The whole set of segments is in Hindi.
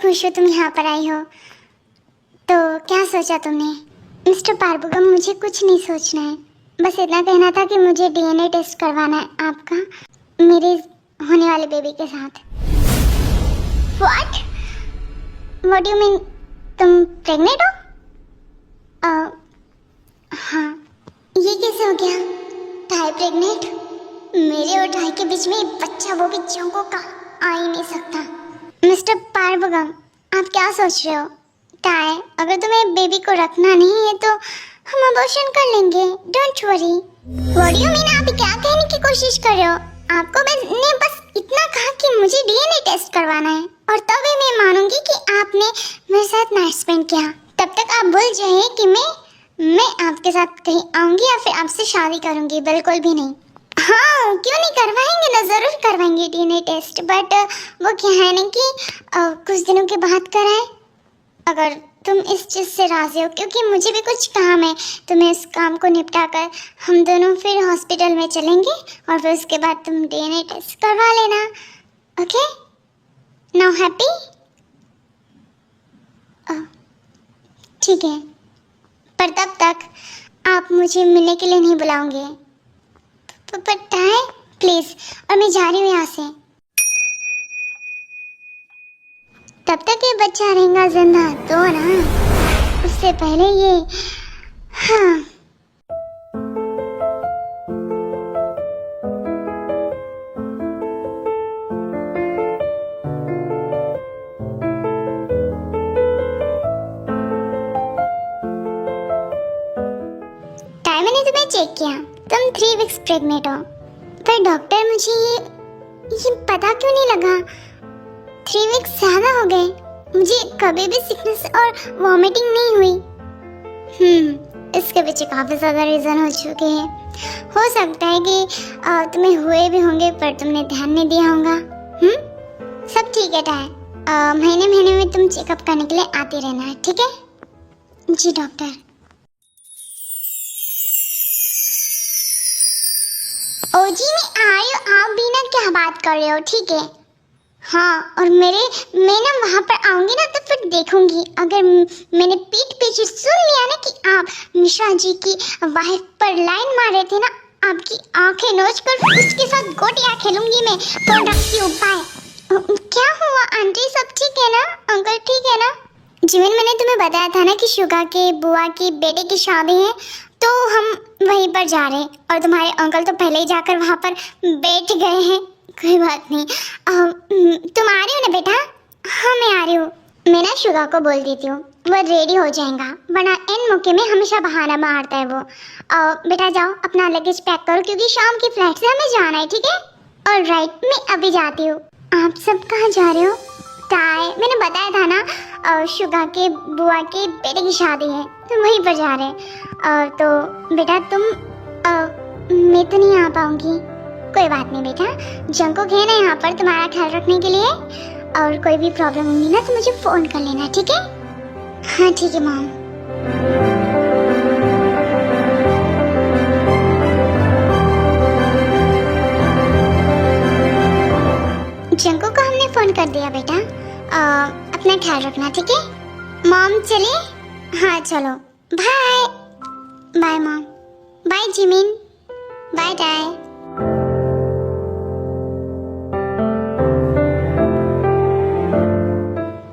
खुश हूँ तुम यहाँ पर आई हो। तो क्या सोचा तुमने? मिस्टर पारबुगम, मुझे कुछ नहीं सोचना है, बस इतना कहना था कि मुझे डीएनए टेस्ट करवाना है आपका मेरे होने वाले बेबी के साथ। What do you mean? तुम प्रेग्नेंट हो? हाँ। ये कैसे हो गया? Tie pregnant? मेरे और टाई के बीच में एक बच्चा, वो भी जंगों का, आ ही नहीं सकता। मिस्टर पारबुगम, आप क्या सोच रहे हो? टाई, अगर तुम्हें बेबी को रखना नहीं है तो हम अबॉर्शन कर लेंगे, don't worry. What do you mean? आप क्या कहने की कोशिश कर रहे हो? आपको मैंने बस इतना कहा कि मुझे डीएनए टेस्ट करवाना है और तभी मैं मानूंगी कि आपने मेरे साथ नाइट स्पेंड किया। तब तक आप भूल जाइए कि मैं आपके साथ कहीं आऊंगी या फिर आपसे शादी करूंगी, बिल्कुल भी नहीं। हाँ, क्यों नहीं, करवाएंगे ना, जरूर करवाएंगे डीएनए टेस्ट, बट वो क्या है ना कि कुछ दिनों के बाद कराएं, अगर तुम इस चीज़ से राजी हो, क्योंकि मुझे भी कुछ काम है। तो मैं इस काम को निपटा कर हम दोनों फिर हॉस्पिटल में चलेंगे और फिर उसके बाद तुम डीएनए टेस्ट करवा लेना। Okay, now happy? ठीक है, पर तब तक आप मुझे मिलने के लिए नहीं बुलाओगे? पता है, प्लीज। और मैं जा रही हूँ यहाँ से। तब तक ये बच्चा रहेगा जिंदा तो ना, उससे पहले ये। हाँ, टाइम मैंने तुम्हें चेक किया, तुम 3 वीक्स प्रेग्नेंट हो, पर डॉक्टर मुझे ये पता क्यों नहीं लगा? 3 वीक्स ज्यादा हो गए, मुझे कभी भी सिकनेस और वॉमिटिंग नहीं हुई। इसके पीछे काफी ज्यादा रीजन हो चुके हैं। हो सकता है कि तुम्हें हुए भी होंगे पर तुमने ध्यान नहीं दिया होगा। सब ठीक है टाय, महीने महीने में तुम चेकअप करने के लिए आते रहना है, ठीक है? जी डॉक्टर। ओ जी, मैं आ रही हूँ, आप भी ना क्या बात कर रहे हो, ठीक है? हाँ, और मैं ना वहाँ पर आऊंगी ना तो फिर देखूंगी, अगर मैंने पीठ पीछे सुन लिया ना कि आप मिश्रा जी की वाइफ पर लाइन मार रहे थे ना, आपकी आंखें नोच कर उसके साथ गोटियां खेलूंगी मैं। प्रोडक्ट के उपाय। क्या हुआ आंटी, सब ठीक है ना? अंकल ठीक है ना? जीवन, मैंने तुम्हें बताया था ना कि शुगा के बुआ की बेटे की शादी है, तो हम वहीं पर जा रहे हैं और तुम्हारे अंकल तो पहले ही जाकर वहाँ पर बैठ गए हैं। कोई बात नहीं, तुम आ रही हो ना बेटा? हाँ मैं आ रही हूँ। मैं ना शुगा को बोल देती हूँ, वो रेडी हो जाएगा, वरना इन मौके में हमेशा बहाना मारता है वो। बेटा जाओ अपना लगेज पैक करो, क्योंकि शाम की फ्लाइट से हमें जाना है, ठीक है? ऑलराइट, मैं अभी जाती हूँ। आप सब कहाँ जा रहे हो? टाई, मैंने बताया था ना, शुगा के बुआ के बेटे की शादी है तो वहीं पर जा रहे हैं। तो बेटा तुम, मैं तो नहीं आ पाऊंगी। कोई बात नहीं बेटा, जंगकुक है ना यहाँ पर तुम्हारा ख्याल रखने के लिए, और कोई भी प्रॉब्लम होगी ना तो मुझे फोन कर लेना, ठीक है? हाँ ठीक है मॉम। जंगकुक को हमने फोन कर दिया बेटा, अपना ख्याल रखना, ठीक है? मॉम चलिए। हाँ चलो, bye. Bye mom. Bye Jimin. Bye टाई।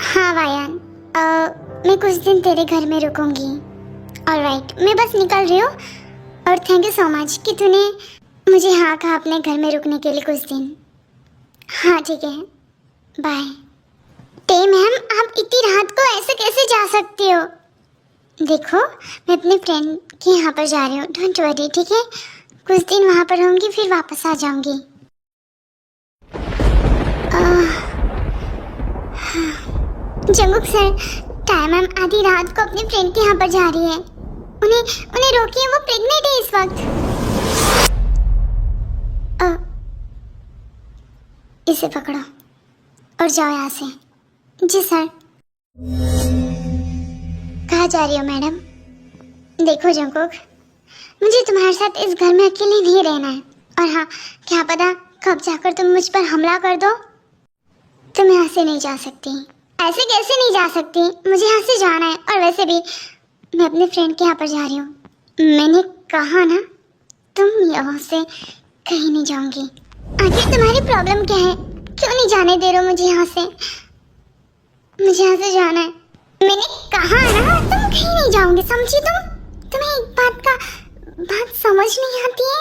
हाँ वायान, मैं कुछ दिन तेरे घर में रुकूंगी। ऑलराइट, मैं बस निकल रही हूँ, और थैंक यू सो मच कि तूने मुझे हाँ कहा अपने घर में रुकने के लिए कुछ दिन। हाँ ठीक है, बाय। ते मैम, आप इतनी रात को ऐसे कैसे जा सकती हो? देखो, मैं अपने फ्रेंड के यहाँ पर जा रही हूँ, डोंट वरी, ठीक है? कुछ दिन वहाँ पर रहूँगी, फिर वापस आ जाऊँगी। जंगकुक सर, टाई मैम आधी रात को अपने फ्रेंड के यहाँ पर जा रही है, उन्हें रोकिए, वो प्रेग्नेंट है इस वक्त। इसे पकड़ो और जाओ यहाँ से। जी सर। कहाँ जा रही हो मैडम? देखो जंगकुक, मुझे तुम्हारे साथ इस घर में अकेले नहीं रहना है, और हाँ, क्या पता कब जाकर तुम मुझ पर हमला कर दो। तुम यहाँ से नहीं जा सकती, ऐसे कैसे नहीं जा सकती, मुझे यहाँ से जाना है। और वैसे भी मैं अपने फ्रेंड के यहाँ पर जा रही हूँ। मैंने कहा ना, तुम यहाँ से कहीं नहीं जाऊंगी। आखिर तुम्हारी प्रॉब्लम क्या है? क्यों नहीं जाने दे रहे हो मुझे यहाँ से? मुझे यहाँ से जाना है। मैंने कहा ना, तुम कहीं नहीं जाओगे, समझी तुम? तुम्हें एक बात समझ नहीं आती है?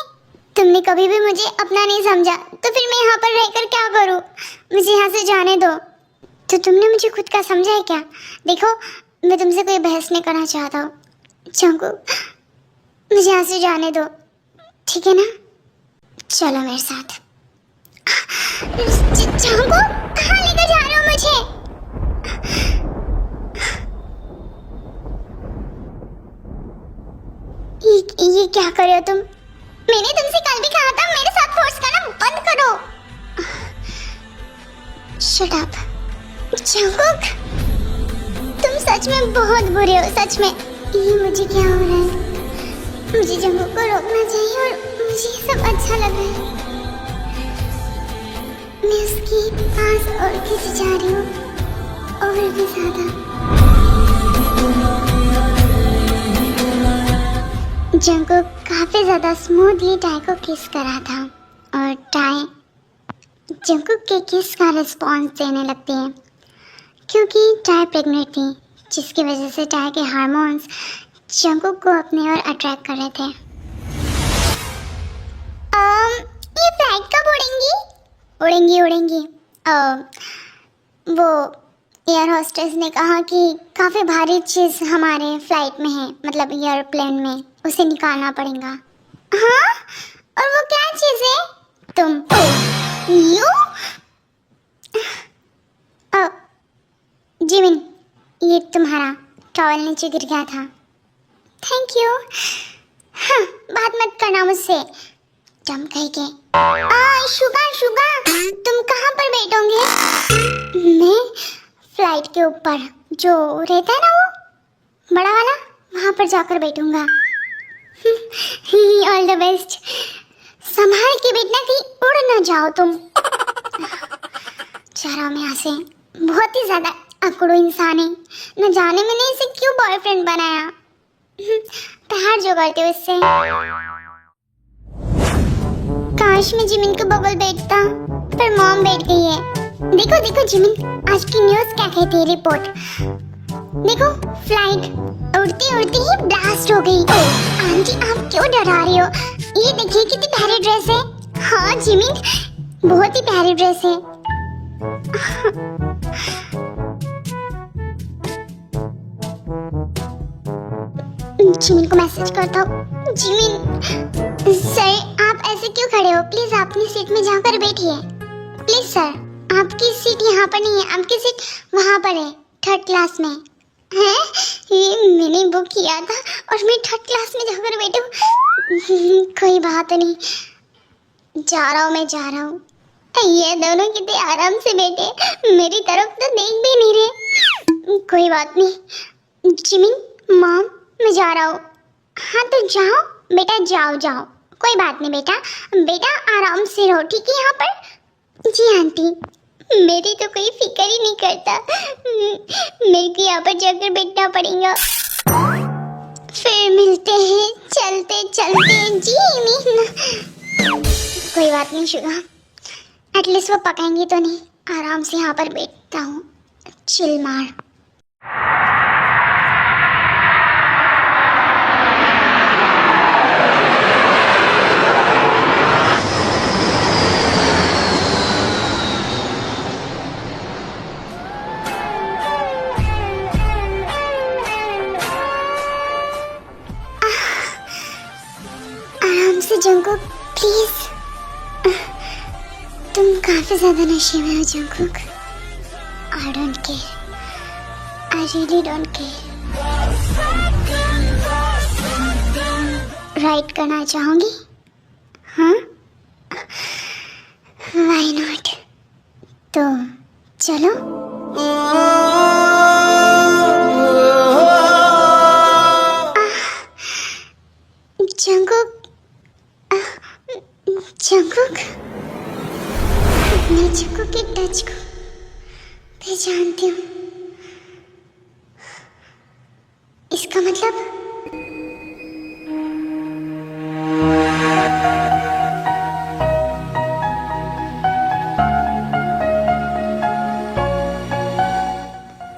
तुमने कभी भी मुझे अपना नहीं समझा, तो फिर मैं यहाँ पर रहकर क्या करूँ? मुझे यहाँ से जाने दो। तो तुमने मुझे खुद का समझा है क्या? देखो, मैं तुमसे कोई बहस नहीं करना चाहता हूँ। जंगकुक, मुझे यहाँ से जाने दो, ठीक है ना? चलो मेरे साथ। जंगकुक, कहाँ लेकर जा रहे हो मुझे? ये क्या कर रहे हो तुम? मैंने तुमसे कल भी कहा था मेरे साथ फोर्स करना बंद करो। Shut up. जंगकुक, तुम सच में बहुत बुरे हो, सच में। ये मुझे क्या हो रहा है? मुझे जंगकुक को रोकना चाहिए और मुझे ये सब अच्छा लग रहा है। मैं उसके पास और खिंच जा रही हूँ, और भी ज्यादा। जंगकुक काफी ज्यादा स्मूथली टाई को किस करा था, और टाई जंगकुक के किस का रिस्पॉन्स देने लगती है, क्योंकि टाई प्रेग्नेंट थी, जिसकी वजह से टाई के हार्मोन्स जंगकुक को अपनी ओर अट्रैक्ट कर रहे थे। ये फ्लाइट कब उड़ेंगी? उड़ेंगी। वो एयर होस्टेस ने कहा कि काफ़ी भारी चीज़ हमारे फ्लाइट में है, मतलब एयरप्लेन में, उसे निकालना पड़ेगा। हाँ? और वो क्या चीज़ है? तुम। यू? जिमिन, ये तुम्हारा टॉवल नीचे गिर गया था। Thank you. हाँ, बात मत करना मुझसे, जम कहीं के। शुगा, तुम कहाँ पर बैठोगे? मैं फ्लाइट के ऊपर जो रहता है ना, वो बड़ा वाला, वहाँ पर जाकर बैठूंगा। All the best. संभाल के बैठना, कहीं उड़ ना जाओ तुम। जा रहा हूँ मैं यहाँ से। बहुत ही ज्यादा अकड़ू इंसान है, न जाने मैंने इसे क्यों बॉयफ्रेंड बनाया। प्यार जो करते हो इससे। काश मैं जिमिन के बगल बैठता, पर मॉम बैठ गई है। देखो जिमिन, आज की न्यूज़ क्या कहती है रिपोर्ट। देखो, फ्लाइट उड़ती ही ब्लास्ट हो गई। आंटी, आप क्यों डरा रही हो? ये देखिए कितनी प्यारी ड्रेस है। हाँ जिमिन, बहुत ही प्यारी ड्रेस है। जिमिन को मैसेज करता हूँ। जिमिन सर, आप ऐसे क्यों खड़े हो? प्लीज अपनी सीट में जाकर बैठिए। प्लीज सर, आपकी सीट यहाँ पर नहीं है, आपकी सीट वहाँ पर है, 3rd क्लास में है। ये मैंने बुक किया था और मैं 3rd क्लास में जाकर बैठूं। कोई बात नहीं, जा रहा हूँ। ये दोनों कितने आराम से बैठे, मेरी तरफ तो देख भी नहीं रहे। कोई बात नहीं। जिमिन, मॉम, मैं जा रहा हूँ। हाँ तो जाओ बेटा, जाओ। कोई बात नहीं बेटा आराम से रहो, ठीक है यहाँ पर? जी आंटी। मेरी तो कोई फिक्र ही नहीं करता, मेरे को यहाँ पर जाकर बैठना पड़ेगा। फिर मिलते हैं चलते जी। कोई बात नहीं शुगा, एटलीस्ट वो पकाएंगे तो नहीं। आराम से यहाँ पर बैठता हूँ, चिल मार। जंगकुक प्लीज, तुम काफी ज्यादा नशे में हो Jungkook. I don't care, I really don't care. Ride करना चाहोगी? हाँ, व्हाई नॉट? तो चलो। जंगकुक, मैं जंगकुक के टच को पहचानती हूँ। इसका मतलब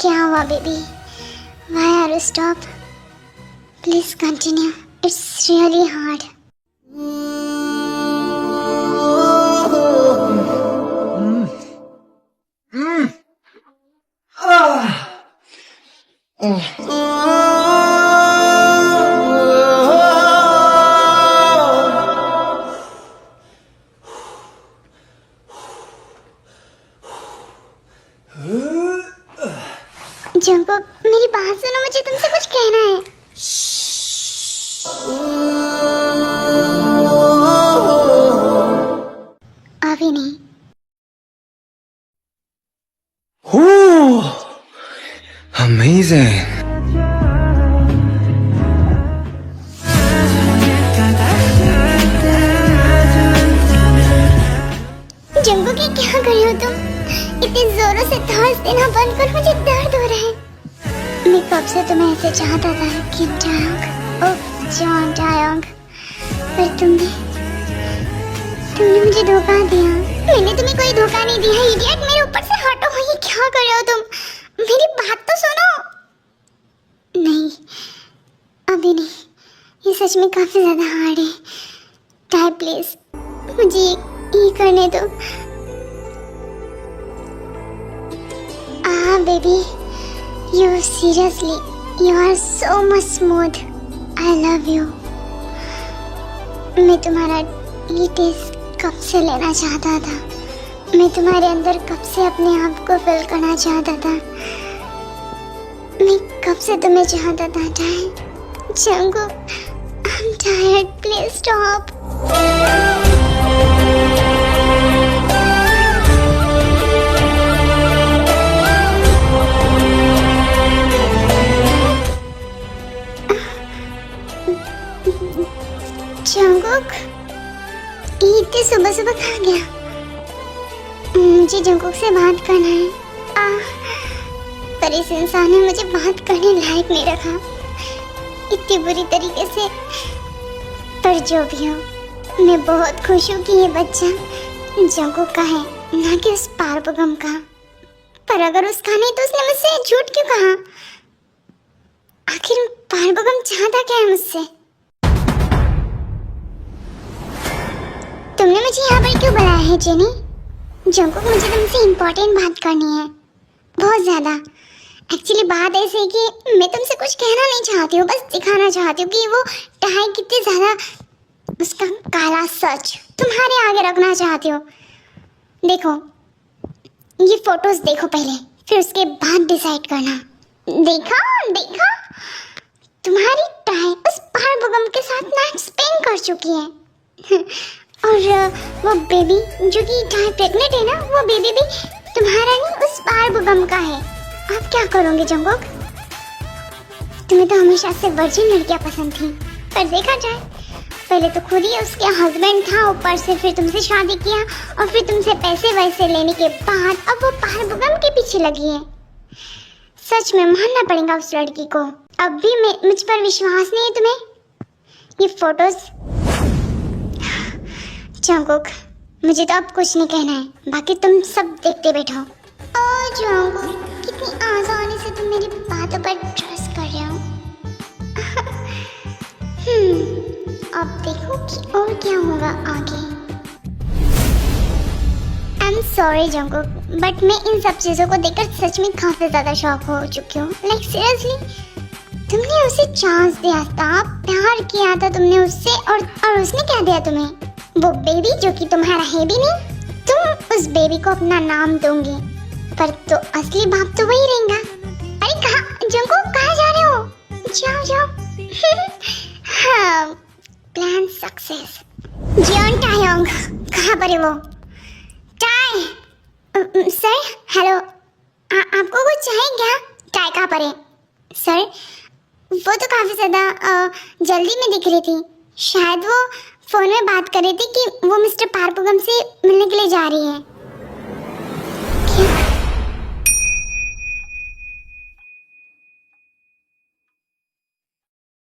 क्या हुआ baby? Why are you stop? Please continue. It's really hard. Jungkook, मेरी बात सुनो, मुझे तुमसे कुछ कहना है। अभी नहीं। Amazing. जंगकुक, ये क्या कर रहे हो तुम? इतने जोरों से सांस देना बंद कर, मुझे दर्द हो रहा है। मैं कब से तुम्हें ऐसे चाहता था कि टायोंग, ओह जॉन टायोंग, पर तुमने मुझे धोखा दिया। मैंने तुम्हें कोई धोखा नहीं दिया, इडियट। मेरे ऊपर से हटो, ये क्या कर रहे हो तुम? मेरी बात तो सुनो। नहीं, अभी नहीं, ये सच में काफी ज्यादा हार्ड है। टाई प्लीज, मुझे ये करने दो। Baby, you seriously, you are so much smooth. I love you. मैं तुम्हारा ये टेस्ट कब से लेना चाहता था। मैं तुम्हारे अंदर कब से अपने आप को फील करना चाहता था। मैं कब से तुम्हें चाहता था। Jungkook, I'm tired. Please stop. Jungkook, ये इतने सुबह सुबह कहाँ गया? मुझे जंगकुक से बात करना है। पर इस इंसान ने मुझे बात करने लायक नहीं रखा, इतनी बुरी तरीके से। पर जो भी हो, मैं बहुत खुश हूँ कि ये बच्चा जंगकुक का है, ना कि उस पारबगम का। पर अगर उसका नहीं तो उसने मुझसे झूठ क्यों कहा? आखिर पारबगम चाहता क्या है मुझसे? तुमने मुझे यहाँ पर क्यों बुलाया है जेनी? जंगकुक, मुझे तुमसे इम्पोर्टेंट बात करनी है, बहुत ज़्यादा। एक्चुअली बात ऐसे है कि मैं तुमसे कुछ कहना नहीं चाहती हूँ, बस दिखाना चाहती हूँ कि वो टाई कितनी ज़्यादा, उसका काला सच तुम्हारे आगे रखना चाहती हूँ। देखो, ये फोटोज देखो पहले, फिर उसके बाद डिसाइड करना। देखा देखा, तुम्हारी टाई उस पारबगम के साथ नाइट स्पेंड कर चुकी है। और वो बेबी जो कि टाई प्रेग्नेंट है ना, वो बेबी भी तुम्हारा नहीं, उस पारबगम का है। आप क्या करोगे जंगकुक? तुम्हें तो हमेशा से वर्जिन लड़कियां पसंद थी, पर देखा जाए, पहले तो खुद ही उसके हस्बैंड था, ऊपर से फिर तुमसे शादी किया, और फिर तुमसे पैसे वैसे लेने के बाद अब वो पारबगम के पीछे लगी है। सच में मानना पड़ेगा उस लड़की को। अब भी मुझ पर विश्वास नहीं है तुम्हें? ये फोटोज जंगकुक, मुझे तो अब कुछ नहीं कहना है, बाकी तुम सब देखते बैठो। ओ जंगकुक, कितनी आसानी से तुम मेरी बातों पर ट्रस्ट कर रहे हो। अब देखो कि और क्या होगा आगे। I am sorry Jungkook, but मैं इन सब चीज़ों को देखकर सच में काफ़ी ज़्यादा शॉक हो चुकी हूँ। लाइक सीरियसली, तुमने उसे चांस दिया था, प्यार किया था तुमने उससे, और उसने क्या दिया तुम्हें? वो बेबी जो कि तुम्हारा है भी नहीं। तुम उस बेबी को अपना नाम दोगे, पर तो असली बाप तो वही रहेगा। अरे कहाँ जंगकुक, कहाँ जा रहे हो? जाओ जाओ। हाँ, प्लान सक्सेस। जियोन टायोंग, कहाँ पर है वो? टाई, सर हेलो, आपको कुछ चाहिए क्या? टाई कहाँ पर है? सर, वो तो काफ़ी ज़्यादा जल्दी में दिख रही थी, शायद वो फ़ोन में बात कर रही थी कि वो मिस्टर पारबगम से मिलने के लिए जा रही है।